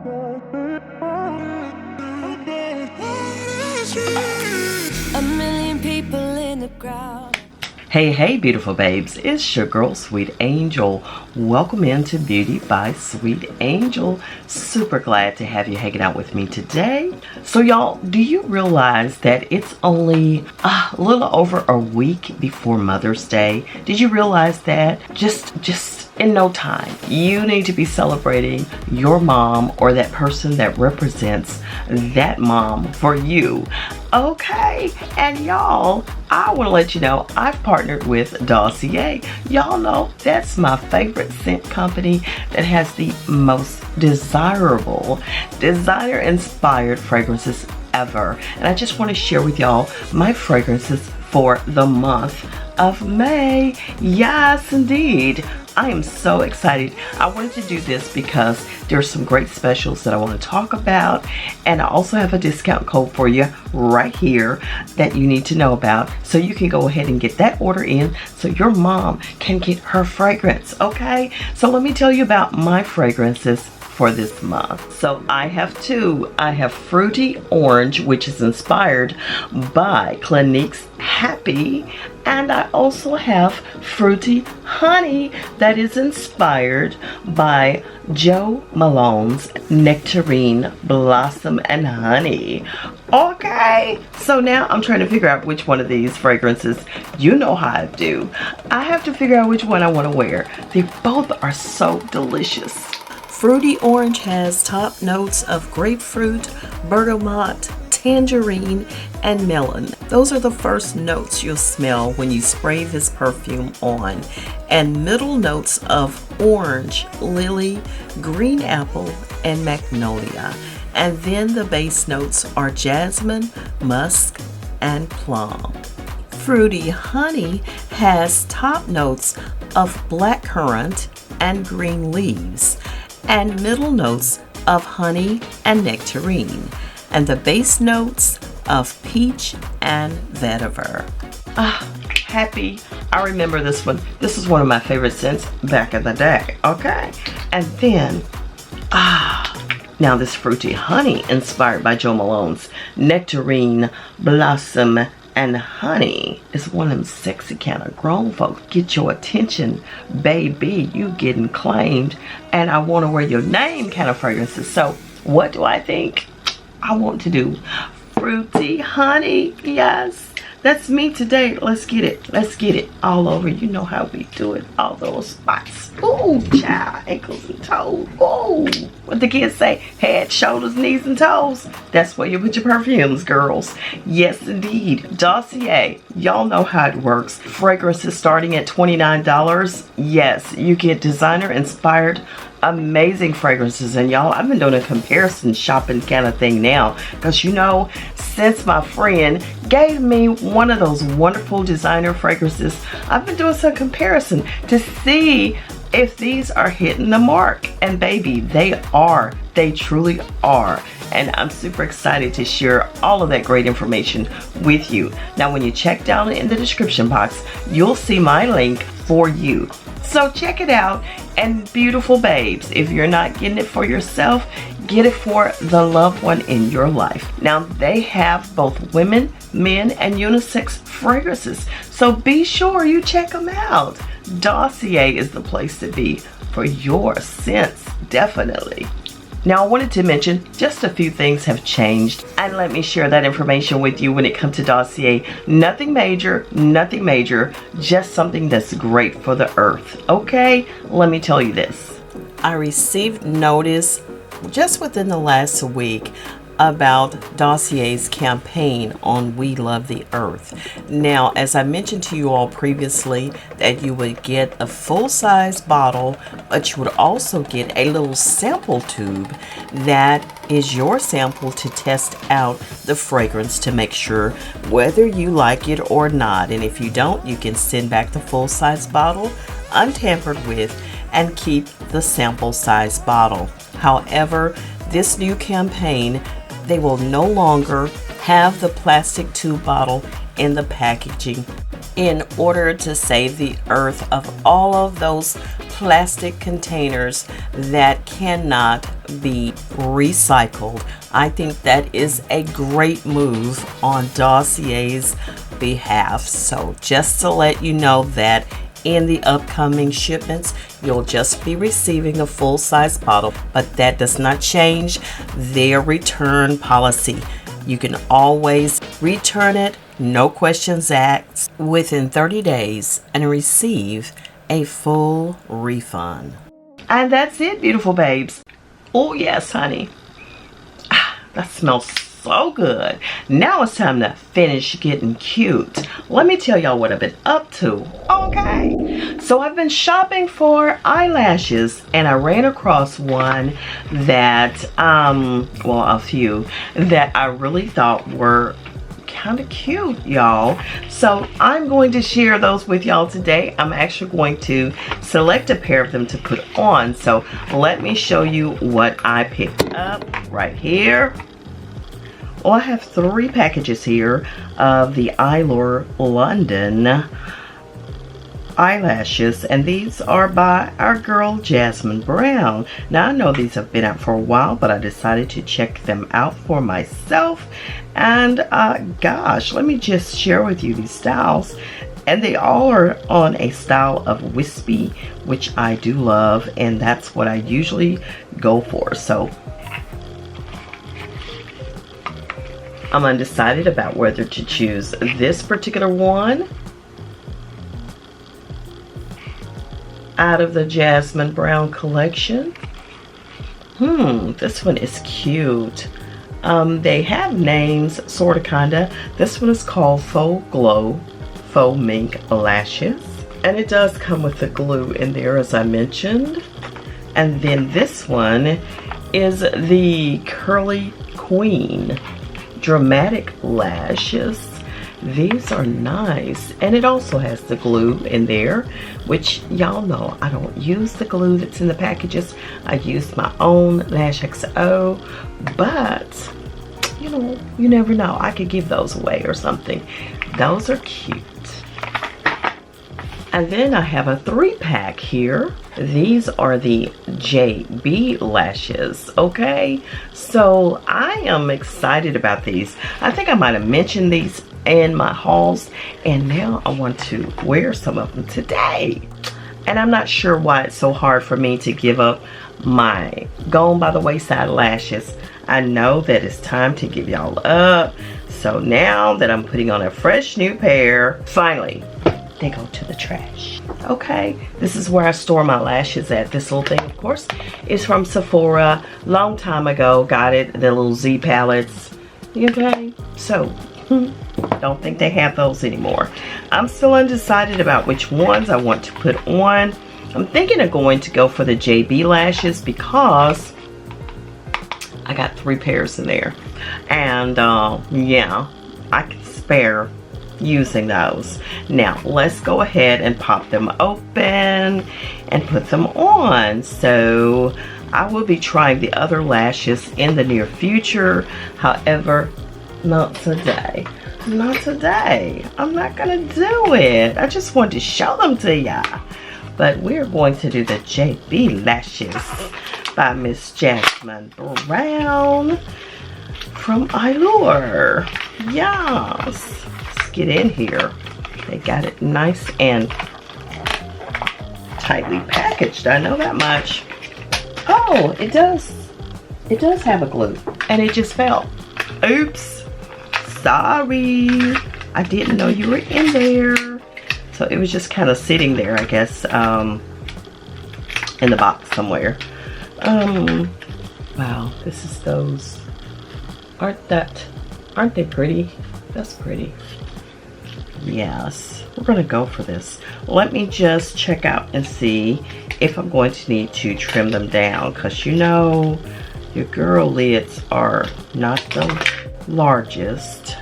A million people in the crowd. Hey, beautiful babes. It's your girl, Sweet Angel. Welcome into Beauty by Sweet Angel. Super glad to have you hanging out with me today. So y'all, do you realize that it's only a little over a week before Mother's Day? Did you realize that? Just in no time, you need to be celebrating your mom or that person that represents that mom for you. Okay, and y'all, I want to let you know I've partnered with Dossier. Y'all know that's my favorite scent company that has the most desirable designer-inspired fragrances ever. And I just want to share with y'all my fragrances for the month of May. Yes, indeed. I am so excited. I wanted to do this because there's some great specials that I want to talk about, and I also have a discount code for you right here that you need to know about, so you can go ahead and get that order in so your mom can get her fragrance. Okay, so let me tell you about my fragrances for this month. So I have two. I have Fruity Orange, which is inspired by Clinique's Happy, and I also have Fruity Honey that is inspired by Jo Malone's Nectarine Blossom and Honey. Okay, so now I'm trying to figure out which one of these fragrances, you know how I do. I have to figure out which one I want to wear. They both are so delicious. Fruity Orange has top notes of grapefruit, bergamot, tangerine, and melon. Those are the first notes you'll smell when you spray this perfume on. And middle notes of orange, lily, green apple, and magnolia. And then the base notes are jasmine, musk, and plum. Fruity Honey has top notes of blackcurrant and green leaves, and middle notes of honey and nectarine, and the base notes of peach and vetiver. Happy. I remember this one. This is one of my favorite scents back in the day. Okay, and then now this Fruity Honey, inspired by Jo Malone's Nectarine Blossom and Honey, is one of them sexy kind of grown folks. Get your attention, baby. You getting claimed, and I want to wear your name kind of fragrances. So what do I think? I want to do Fruity Honey. Yes, that's me today. Let's get it. Let's get it all over. You know how we do it. All those spots. Ooh, child, ankles and toes. Ooh, what the kids say? Head, shoulders, knees, and toes. That's where you put your perfumes, girls. Yes, indeed. Dossier. Y'all know how it works. Fragrances starting at $29. Yes, you get designer-inspired amazing fragrances. And y'all, I've been doing a comparison shopping kind of thing now, because you know, since my friend gave me one of those wonderful designer fragrances, I've been doing some comparison to see if these are hitting the mark. And baby, they are. They truly are. And I'm super excited to share all of that great information with you. Now, when you check down in the description box, you'll see my link for you. So check it out. And beautiful babes, if you're not getting it for yourself, get it for the loved one in your life. Now, they have both women, men, and unisex fragrances, so be sure you check them out. Dossier is the place to be for your scents, definitely. Now, I wanted to mention just a few things have changed, and let me share that information with you when it comes to Dossier. Nothing major, just something that's great for the earth. Okay, let me tell you this. I received notice just within the last week about Dossier's campaign on We Love the Earth. Now, as I mentioned to you all previously, that you would get a full-size bottle, but you would also get a little sample tube that is your sample to test out the fragrance to make sure whether you like it or not. And if you don't, you can send back the full-size bottle untampered with and keep the sample size bottle. However, this new campaign, they will no longer have the plastic tube bottle in the packaging in order to save the earth of all of those plastic containers that cannot be recycled. I think that is a great move on Dossier's behalf. So just to let you know that in the upcoming shipments, you'll just be receiving a full-size bottle, but that does not change their return policy. You can always return it, no questions asked, within 30 days and receive a full refund. And that's it, beautiful babes. Oh yes, honey. That smells so good. Now it's time to finish getting cute. Let me tell y'all what I've been up to. Okay, so I've been shopping for eyelashes, and I ran across one that well, a few that I really thought were kind of cute, y'all. So I'm going to share those with y'all today. I'm actually going to select a pair of them to put on. So let me show you what I picked up right here. Well, I have 3 packages here of the Eylure London eyelashes, and these are by our girl Jasmine Brown. Now I know these have been out for a while, but I decided to check them out for myself, and gosh, let me just share with you these styles, and they all are on a style of wispy, which I do love, and that's what I usually go for. So I'm undecided about whether to choose this particular one out of the Jasmine Brown collection. This one is cute. They have names, sorta, kinda. This one is called Faux Glow, Faux Mink Lashes. And it does come with the glue in there, as I mentioned. And then this one is the Curly Queen Dramatic Lashes. These are nice, and it also has the glue in there, which y'all know I don't use the glue that's in the packages. I use my own Lash XO, but you know, you never know, I could give those away or something. Those are cute. And then I have a 3-pack here. These are the JB lashes, okay? So I am excited about these. I think I might have mentioned these in my hauls, and now I want to wear some of them today. And I'm not sure why it's so hard for me to give up my Gone by the Wayside lashes. I know that it's time to give y'all up. So now that I'm putting on a fresh new pair, finally, they go to the trash. Okay, this is where I store my lashes at. This little thing, of course, is from Sephora. Long time ago, got it, the little Z palettes. Okay, so don't think they have those anymore. I'm still undecided about which ones I want to put on. I'm thinking of going to go for the JB lashes because I got 3 pairs in there. And yeah, I can spare using those. Now let's go ahead and pop them open and put them on. So I will be trying the other lashes in the near future. However, not today. Not today. I'm not gonna do it. I just want to show them to ya. But we're going to do the JB lashes by Miss Jasmine Brown from Eylure. Yes. Let's get in here. They got it nice and tightly packaged. I know that much. Oh, it does. It does have a glue, and it just fell. Oops. Sorry. I didn't know you were in there. So it was just kind of sitting there, I guess, in the box somewhere. Wow, this is those. Aren't they pretty? That's pretty. Yes, we're gonna go for this. Let me just check out and see if I'm going to need to trim them down, because you know your girl lids are not the largest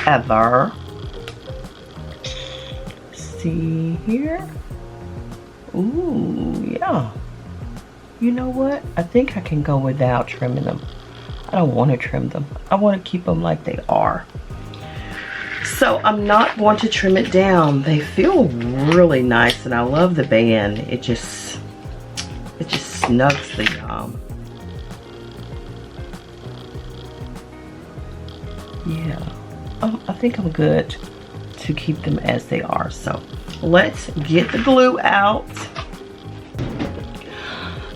ever. See here? Ooh, yeah. You know what? I think I can go without trimming them. I don't want to trim them. I want to keep them like they are. So I'm not going to trim it down. They feel really nice, and I love the band. It just snugs the yeah. I think I'm good to keep them as they are. So let's get the glue out.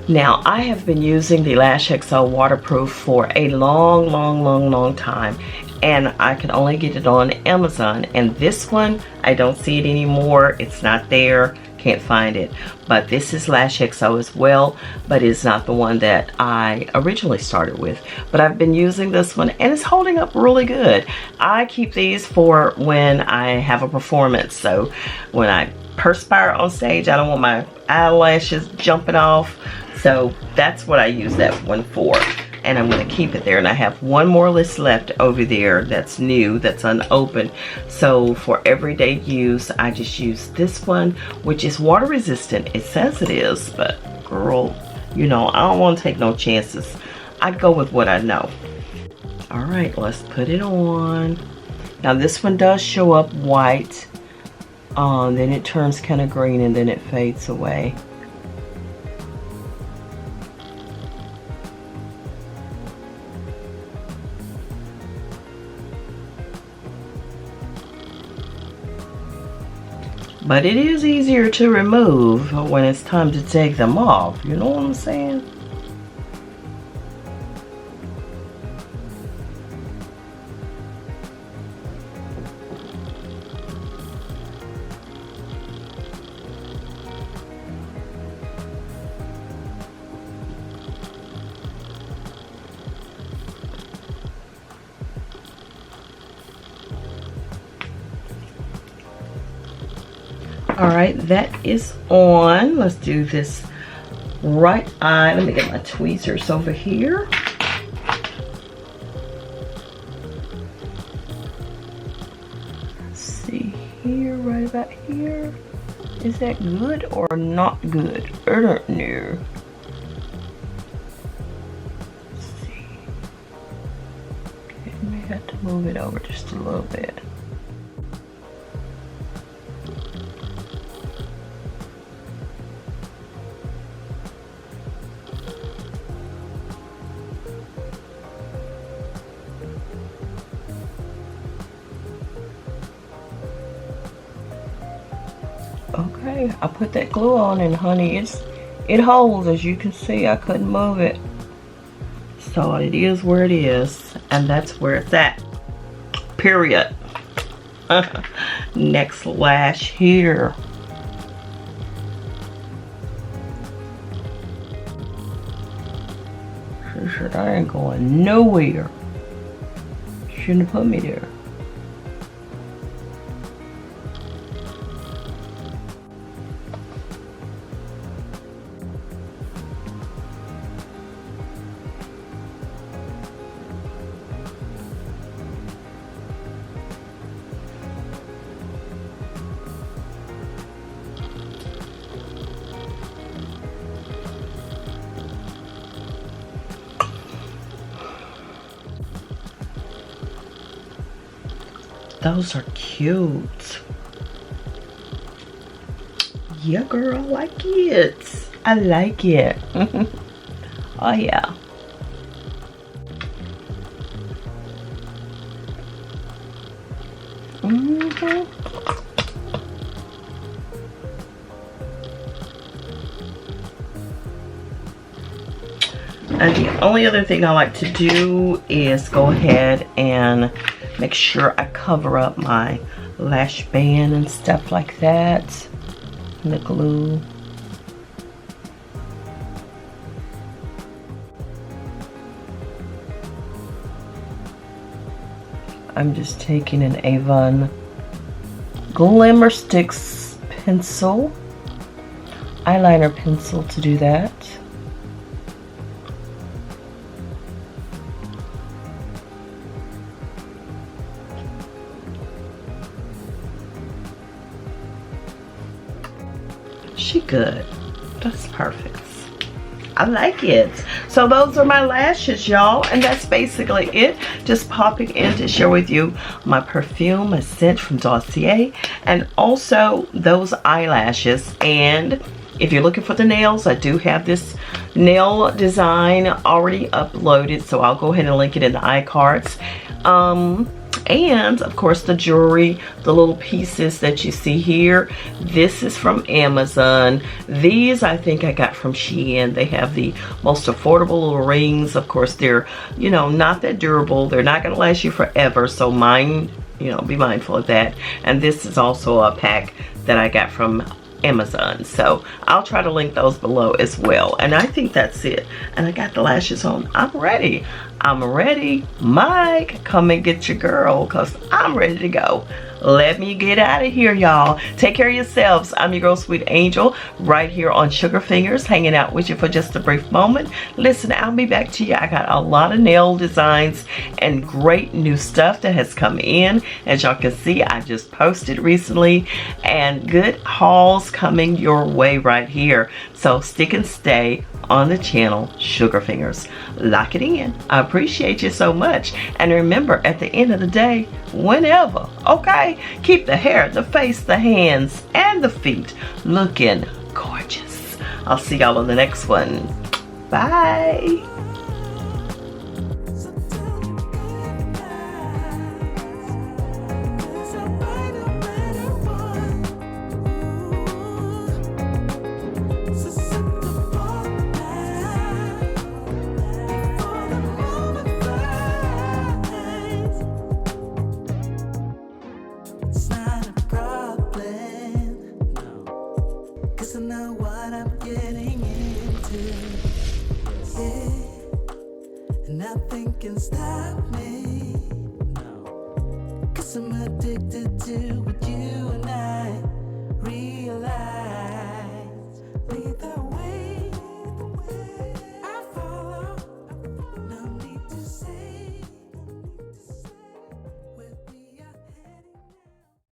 Now, I have been using the Lash XO waterproof for a long time, and I can only get it on Amazon. And this one, I don't see it anymore. It's not there. Can't find it. But this is Lash XO as well, but it's not the one that I originally started with. But I've been using this one, and it's holding up really good. I keep these for when I have a performance. So when I perspire on stage, I don't want my eyelashes jumping off. So that's what I use that one for, and I'm going to keep it there. And I have one more list left over there that's new, that's unopened. So for everyday use, I just use this one, which is water resistant. It says it is, but girl, you know, I don't want to take no chances. I go with what I know. All right, let's put it on. Now this one does show up white, then it turns kind of green, and then it fades away. But it is easier to remove when it's time to take them off. You know what I'm saying? All right, that is on. Let's do this right eye. Let me get my tweezers over here. Let's see here, right about here. Is that good or not good? I don't know. Let's see. Okay, I may have to move it over just a little bit. Okay, I put that glue on, and honey, it holds. As you can see, I couldn't move it. So it is where it is, and that's where it's at. Period. Next lash here. She said I ain't going nowhere. Shouldn't have put me there. Those are cute. Yeah, girl, I like it. I like it. Oh, yeah. And the only other thing I like to do is go ahead and make sure I cover up my lash band and stuff like that. And the glue. I'm just taking an AVON Glimmer Sticks pencil, eyeliner pencil to do that. She good. That's perfect. I like it. So those are my lashes, y'all, and that's basically it. Just popping in to share with you my perfume, a scent from Dossier, and also those eyelashes. And if you're looking for the nails, I do have this nail design already uploaded, so I'll go ahead and link it in the iCards. And of course the jewelry, the little pieces that you see here, this is from Amazon. These I think I got from Shein. They have the most affordable little rings. Of course they're, you know, not that durable. They're not going to last you forever, so mind, you know, be mindful of that. And this is also a pack that I got from Amazon, so I'll try to link those below as well. And I think that's it. And I got the lashes on. I'm ready. I'm ready. Mike, come and get your girl, because I'm ready to go. Let me get out of here, y'all. Take care of yourselves. I'm your girl, Sweet Angel, right here on Sugar Fingers, hanging out with you for just a brief moment. Listen, I'll be back to you. I got a lot of nail designs and great new stuff that has come in. As y'all can see, I just posted recently, and good hauls coming your way right here. So stick and stay on the channel Sugar Fingers. Lock it in. I appreciate you so much. And remember, at the end of the day, whenever, okay, keep the hair, the face, the hands, and the feet looking gorgeous. I'll see y'all on the next one. Bye. It's not a problem, no, 'cause I know what I'm getting into, yeah, and nothing can stop me, no, 'cause I'm addicted to what you and I realize.